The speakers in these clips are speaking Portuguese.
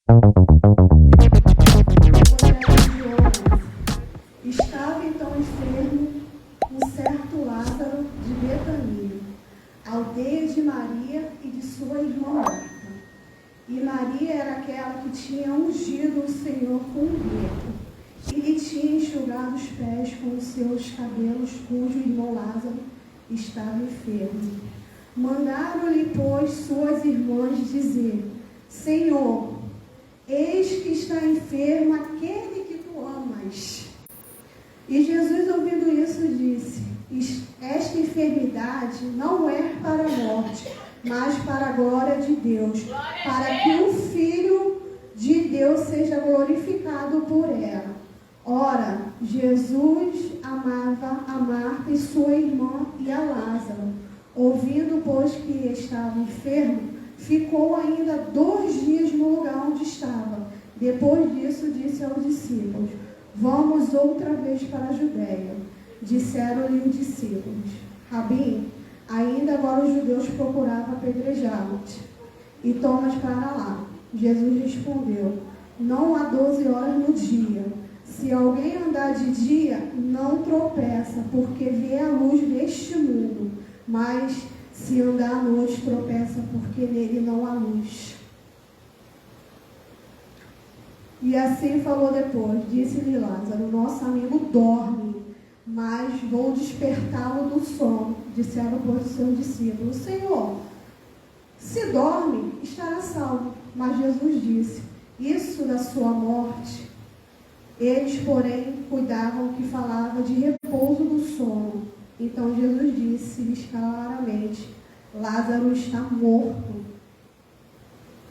Estava então enfermo um certo Lázaro de Betania, aldeia de Maria e de sua irmã Marta. E Maria era aquela que tinha ungido o Senhor com um dedo, e lhe tinha enxugado os pés com os seus cabelos, cujo irmão Lázaro estava enfermo. Mandaram-lhe, pois, suas irmãs dizer: Senhor, eis que está enfermo aquele que tu amas. E Jesus, ouvindo isso, disse: esta enfermidade não é para a morte, mas para a glória de Deus, para que o Filho de Deus seja glorificado por ela. Ora, Jesus amava a Marta e sua irmã e a Lázaro. Ouvindo, pois, que estava enfermo, ficou ainda 2 dias no lugar onde estava. Depois disso, disse aos discípulos: Vamos outra vez para a Judéia. Disseram-lhe os discípulos: Rabi, ainda agora os judeus procuravam apedrejá-lo-te, e tomas para lá. Jesus respondeu: Não há 12 horas no dia. Se alguém andar de dia, não tropeça, porque vê a luz deste mundo. Mas se andar à noite, tropeça, porque nele não há luz. E assim falou depois. Disse-lhe Lázaro: Nosso amigo dorme, mas vou despertá-lo do sono. Disseram, pois, os seus discípulos: Senhor, se dorme, estará salvo. Mas Jesus disse: Isso da sua morte. Eles, porém, cuidavam que falava de repouso do sono. Então Jesus disse-lhes claramente: Lázaro está morto.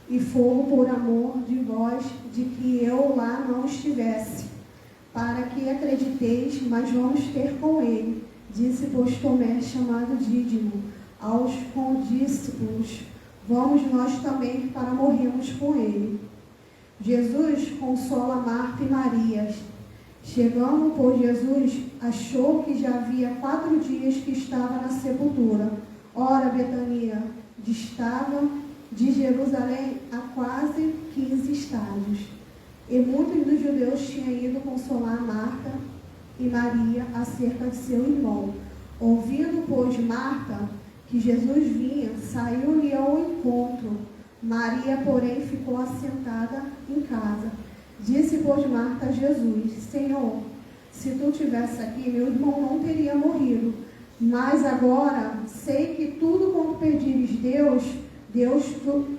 E fogo por amor de vós, de que eu lá não estivesse, para que acrediteis, mas vamos ter com ele. Disse, pois, Tomé, chamado Dídimo, aos condiscípulos: Vamos nós também para morrermos com ele. Jesus consola Marta e Maria. Chegando, pois, Jesus achou que já havia 4 dias que estava na sepultura. Ora, Betania distava de Jerusalém a quase 15 estádios. E muitos dos judeus tinham ido consolar Marta e Maria acerca de seu irmão. Ouvindo, pois, Marta que Jesus vinha, saiu-lhe ao encontro. Maria, porém, ficou assentada em casa. Disse, pois, Marta a Jesus: Senhor, se tu estivesse aqui, meu irmão não teria morrido. Mas agora sei que tudo quanto pedires Deus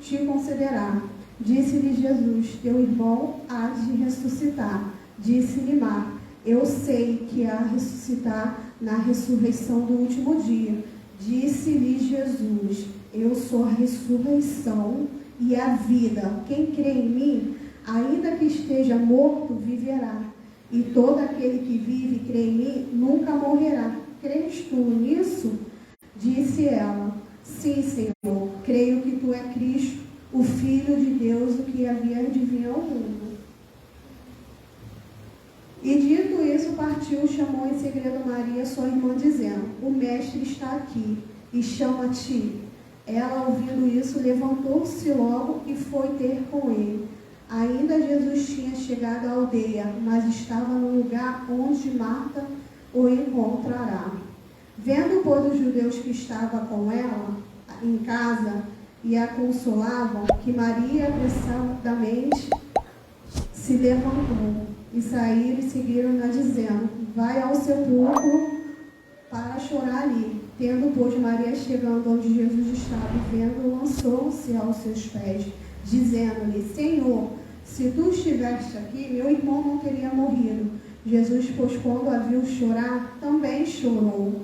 te concederá. Disse-lhe Jesus: Teu irmão há de ressuscitar. Disse-lhe Marta: Eu sei que há de ressuscitar na ressurreição do último dia. Disse-lhe Jesus: Eu sou a ressurreição e a vida. Quem crê em mim, ainda que esteja morto, viverá. E todo aquele que vive e crê em mim nunca morrerá. Crês tu nisso? Disse ela: Sim, Senhor, creio que tu é Cristo, o Filho de Deus, o que havia de vir ao mundo. E dito isso, partiu, chamou em segredo Maria, sua irmã, dizendo: O mestre está aqui e chama-te. Ela, ouvindo isso, levantou-se logo e foi ter com ele. Ainda Jesus tinha chegado à aldeia, mas estava no lugar onde Marta o encontrará. Vendo, pois, os judeus que estavam com ela em casa e a consolavam, que Maria apressadamente se levantou e saíram e seguiram-na, dizendo: Vai ao sepulcro para chorar ali. Tendo, pois, Maria chegando onde Jesus estava e vendo, lançou-se aos seus pés, dizendo-lhe: Senhor, se tu estiveste aqui, meu irmão não teria morrido. Jesus, pois, quando a viu chorar, também chorou.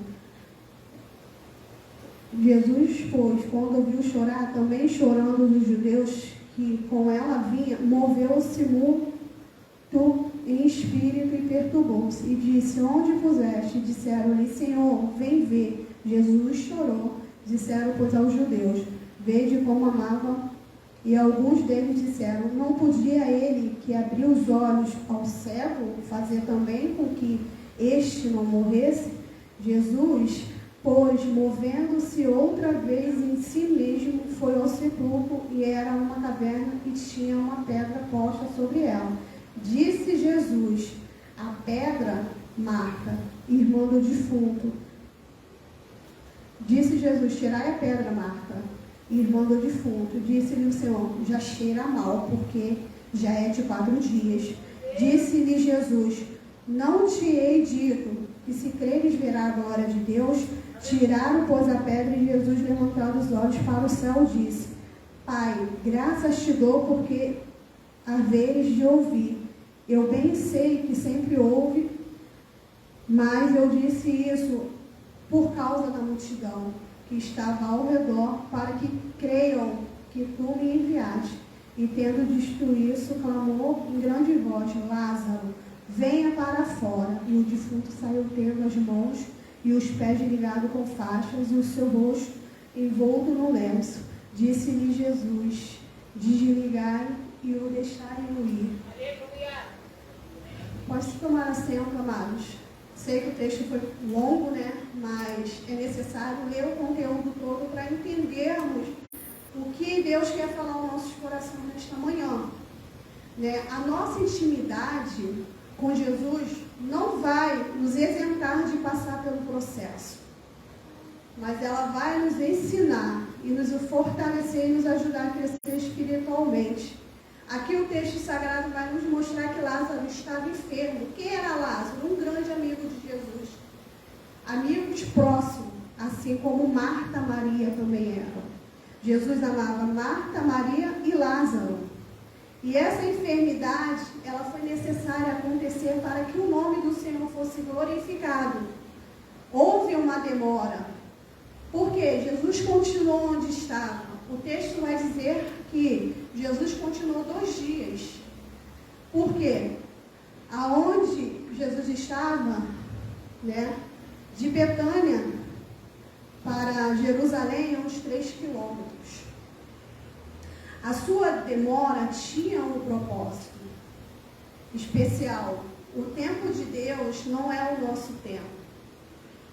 Jesus, pois, quando viu chorar, também chorando dos judeus que com ela vinha, moveu-se muito em espírito e perturbou-se, e disse: Onde puseste? Disseram-lhe: Senhor, vem ver. Jesus chorou. Disseram, pois, aos judeus: Vede como amava. E alguns deles disseram: Não podia ele, que abriu os olhos ao cego, fazer também com que este não morresse? Jesus, pois, movendo-se outra vez em si mesmo, foi ao sepulcro, e era uma caverna e tinha uma pedra posta sobre ela. Disse Jesus: a pedra, Marta, irmã do defunto. Disse Jesus: tirai a pedra, Marta, irmã do defunto. Disse-lhe o Senhor: já cheira mal, porque já é de 4 dias. Disse-lhe Jesus: não te hei dito que se creres verá a glória de Deus? Tiraram, pois, a pedra, e Jesus, levantando os olhos para o céu, disse: Pai, graças te dou porque haveres de ouvir. Eu bem sei que sempre ouve, mas eu disse isso por causa da multidão que estava ao redor, para que creiam que tu me enviaste. E tendo dito isso, clamou em grande voz: Lázaro, venha para fora. E o defunto saiu, tendo as mãos e os pés ligados com faixas, e o seu rosto envolto no lenço. Disse-lhe Jesus: desligai e o deixai ir. Aleluia. Pode tomar assento, amados. Sei que o texto foi longo, né? Mas é necessário ler o conteúdo todo para entendermos o que Deus quer falar aos nossos corações nesta manhã. Né? A nossa intimidade com Jesus não vai nos isentar de passar pelo processo, mas ela vai nos ensinar e nos fortalecer e nos ajudar a crescer espiritualmente. Aqui o texto sagrado vai nos mostrar que Lázaro estava enfermo. Quem era Lázaro? Um grande amigo de Jesus. Amigos próximos, assim como Marta e Maria também eram. Jesus amava Marta, Maria e Lázaro. E essa enfermidade, ela foi necessária acontecer para que o nome do Senhor fosse glorificado. Houve uma demora. Por quê? Jesus continuou onde estava. O texto vai dizer que Jesus continuou 2 dias. Por quê? Aonde Jesus estava, né, de Betânia para Jerusalém, uns 3 quilômetros. A sua demora tinha um propósito especial. O tempo de Deus não é o nosso tempo.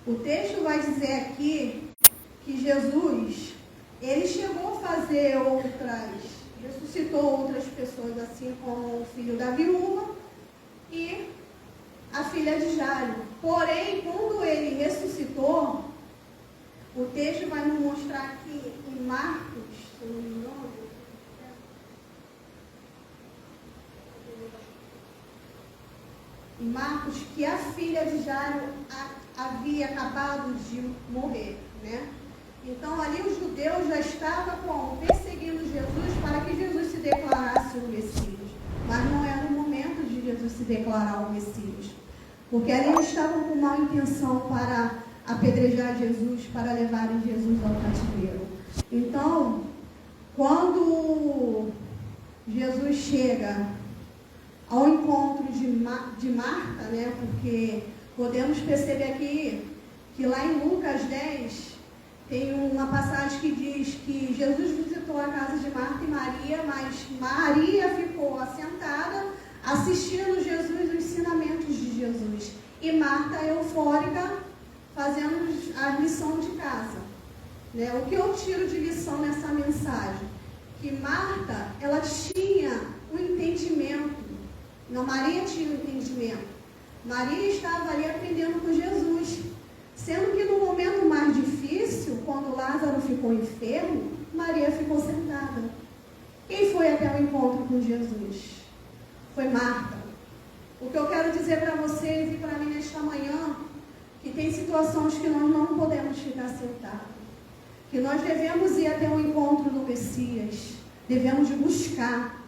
O texto vai dizer aqui que Jesus, ele chegou a fazer ressuscitou outras pessoas, assim como o filho da viúva e a filha de Jairo. Porém, quando ele ressuscitou, o texto vai nos mostrar aqui em Marcos, se eu não me engano, em Marcos, que a filha de Jairo havia acabado de morrer, né? Então ali os judeus já estavam perseguindo Jesus para que Jesus se declarasse o Messias. Mas não era o momento de Jesus se declarar o Messias. Porque ali eles estavam com má intenção para apedrejar Jesus, para levarem Jesus ao cativeiro. Então, quando Jesus chega ao encontro de Marta, né? Porque podemos perceber aqui que lá em Lucas 10 tem uma passagem que diz que Jesus visitou a casa de Marta e Maria, mas Maria ficou assentada assistindo Jesus, os ensinamentos de Jesus, e Marta eufórica fazendo a lição de casa, né? O que eu tiro de lição nessa mensagem? Que Marta, ela tinha um entendimento. Não, Maria tinha um entendimento. Maria estava ali aprendendo com Jesus. Sendo que no momento mais difícil, quando Lázaro ficou enfermo, Maria ficou sentada. Quem foi até o encontro com Jesus? Foi Marta. O que eu quero dizer para vocês e para mim nesta manhã, que tem situações que nós não podemos ficar sentados. Que nós devemos ir até o encontro do Messias. Devemos buscar.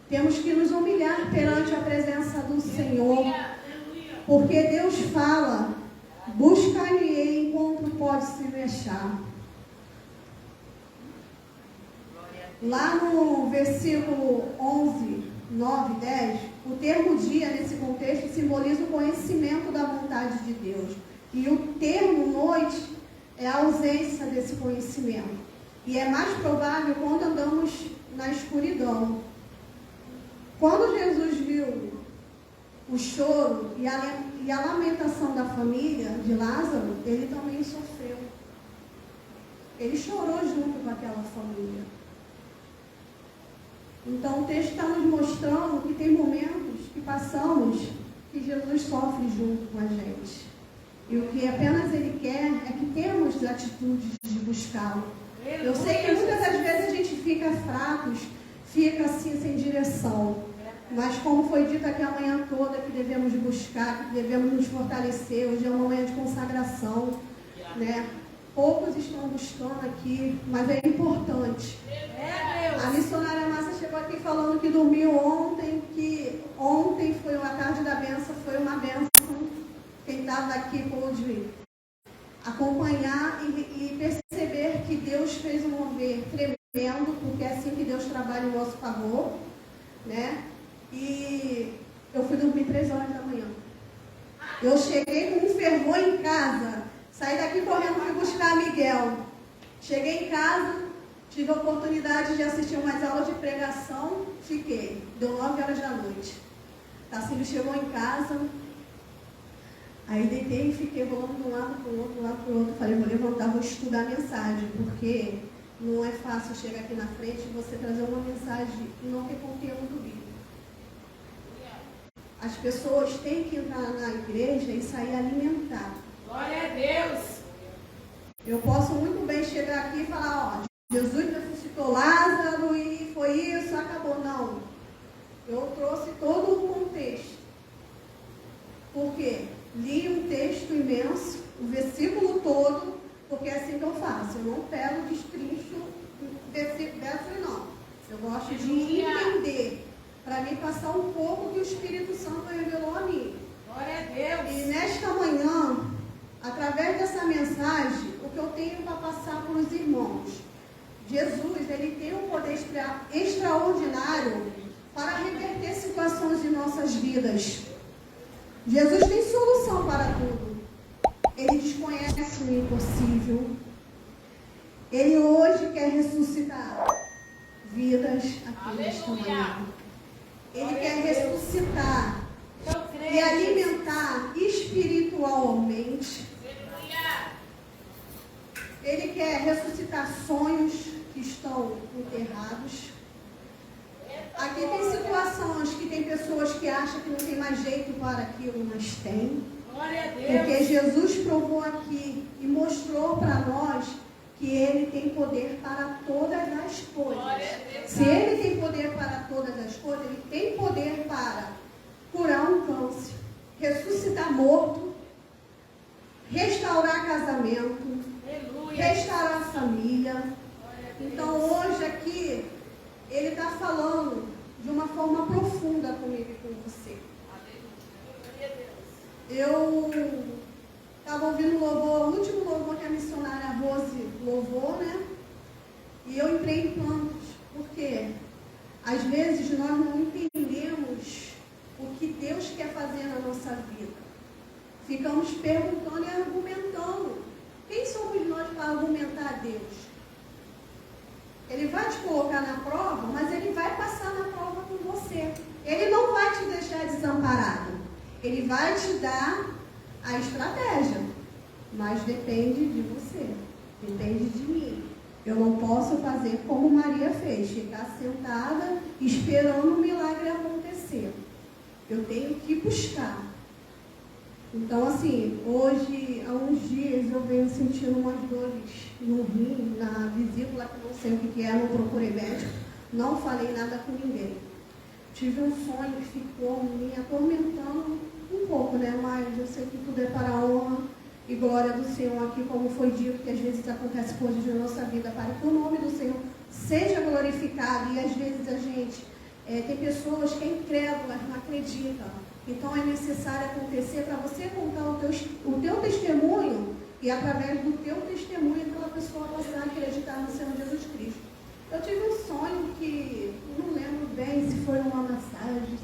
Temos que nos humilhar perante a presença do Senhor. Porque Deus fala: buscar-lhe enquanto pode se deixar. Lá no versículo 11, 9, 10, o termo dia nesse contexto simboliza o conhecimento da vontade de Deus. E o termo noite é a ausência desse conhecimento. E é mais provável quando andamos na escuridão. Quando Jesus viu o choro e E a lamentação da família de Lázaro, ele também sofreu. Ele chorou junto com aquela família. Então o texto está nos mostrando que tem momentos que passamos que Jesus sofre junto com a gente. E o que apenas Ele quer é que temos atitudes de buscá-lo. Eu sei que muitas das vezes a gente fica fracos, fica assim sem direção. Mas como foi dito aqui a manhã toda, que devemos buscar, que devemos nos fortalecer. Hoje é uma manhã de consagração, né? Poucos estão buscando aqui, mas é importante. A missionária Márcia chegou aqui falando que dormiu ontem, que ontem foi uma tarde da bênção, foi uma bênção. Quem estava aqui pôde acompanhar e perceber que Deus fez um mover tremendo, porque é assim que Deus trabalha em nosso favor, né? E eu fui dormir 3 horas da manhã. Eu cheguei com um fervor em casa, saí daqui correndo, fui buscar Miguel. Cheguei em casa, tive a oportunidade de assistir umas aulas de pregação, fiquei. Deu 9 horas da noite. Tacílio chegou em casa, aí deitei e fiquei rolando de um lado para o outro, de um lado para o outro. Falei, vou levantar, vou estudar a mensagem, porque não é fácil chegar aqui na frente e você trazer uma mensagem e não ter conteúdo bíblico. As pessoas têm que entrar na igreja e sair alimentar. Glória a Deus! Eu posso muito bem chegar aqui e falar, ó, Jesus ressuscitou Lázaro e foi isso, acabou. Não. Eu trouxe todo o contexto. Por quê? Li um texto imenso, o versículo todo, porque é assim que eu faço. Eu não pego, destrincho versículo, não. Eu gosto de entender, para mim passar um pouco que o Espírito Santo revelou a mim. Glória a Deus! E nesta manhã, através dessa mensagem, o que eu tenho para passar para os irmãos, Jesus, ele tem um poder extraordinário para reverter situações em nossas vidas. Jesus tem solução para tudo. Ele desconhece o impossível. Ele hoje quer ressuscitar vidas aqui nesta manhã. Ele quer ressuscitar e alimentar espiritualmente. Ele quer ressuscitar sonhos que estão enterrados. Aqui tem situações que tem pessoas que acham que não tem mais jeito para aquilo, mas tem. Porque Jesus provou aqui e mostrou para nós que Ele tem poder para todas as coisas. Se Ele tem poder para todas as coisas, Ele tem poder para curar um câncer, ressuscitar morto, restaurar casamento, restaurar a família. Então hoje aqui, Ele está falando de uma forma profunda comigo e com você. Eu estava ouvindo o louvor, o último louvor que a missionária Rose louvou, né? E eu entrei em plantos, porque às vezes nós não entendemos o que Deus quer fazer na nossa vida. Ficamos perguntando e argumentando. Quem somos nós para argumentar a Deus? Ele vai te colocar na prova, mas Ele vai passar na prova com você. Ele não vai te deixar desamparado. Ele vai te dar a estratégia, mas depende de você, depende de mim. Eu não posso fazer como Maria fez, ficar sentada esperando o milagre acontecer. Eu tenho que buscar. Então, assim, hoje, há uns dias, eu venho sentindo umas dores no rim, na vesícula, que não sei o que é, não procurei médico, não falei nada com ninguém. Tive um sonho que ficou me atormentando um pouco, né? Mas eu sei que tudo é para a honra e glória do Senhor aqui, como foi dito, que às vezes acontece coisas na nossa vida para que o nome do Senhor seja glorificado. E às vezes a gente tem pessoas que é incrédulas, não acreditam. Então é necessário acontecer para você contar o teu testemunho e através do teu testemunho aquela pessoa passar a acreditar no Senhor Jesus Cristo. Eu tive um sonho que não lembro bem se foi uma massagem.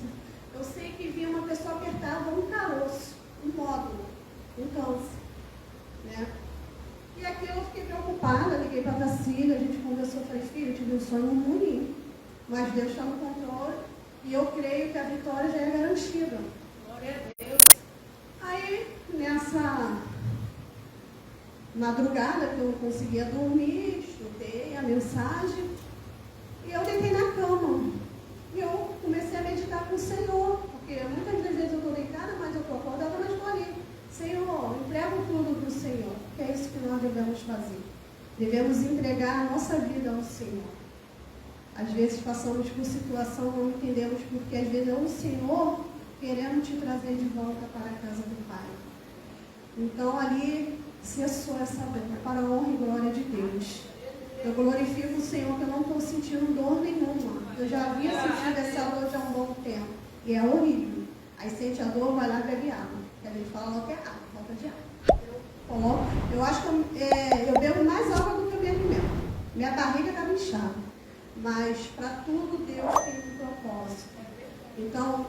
Eu sei que vi uma pessoa apertada, um caroço, um módulo, um câncer, né? E aqui eu fiquei preocupada, liguei para a Tacília, a gente conversou, falei, filho, eu tive um sonho ruim, mas Deus está no controle e eu creio que a vitória já é garantida. Glória a Deus. Aí nessa madrugada que eu não conseguia dormir, estudei a mensagem e eu deitei na cama. E eu comecei a meditar com o Senhor, porque muitas das vezes eu estou deitada, mas eu estou acordada, mas estou ali. Senhor, entrego tudo para o Senhor, que é isso que nós devemos fazer. Devemos entregar a nossa vida ao Senhor. Às vezes passamos por situação, não entendemos porque às vezes é o Senhor querendo te trazer de volta para a casa do Pai. Então ali cessou essa dor, para a honra e glória de Deus. Eu glorifico o Senhor que eu não estou sentindo dor nenhuma. Eu já havia sentido essa dor já há um bom tempo. E é horrível. Aí sente a dor, vai lá e bebe água. Que a gente fala logo que é água, falta de água. Eu acho que eu bebo mais água do que eu me alimento. Minha barriga estava inchada. Mas para tudo Deus tem um propósito. Então,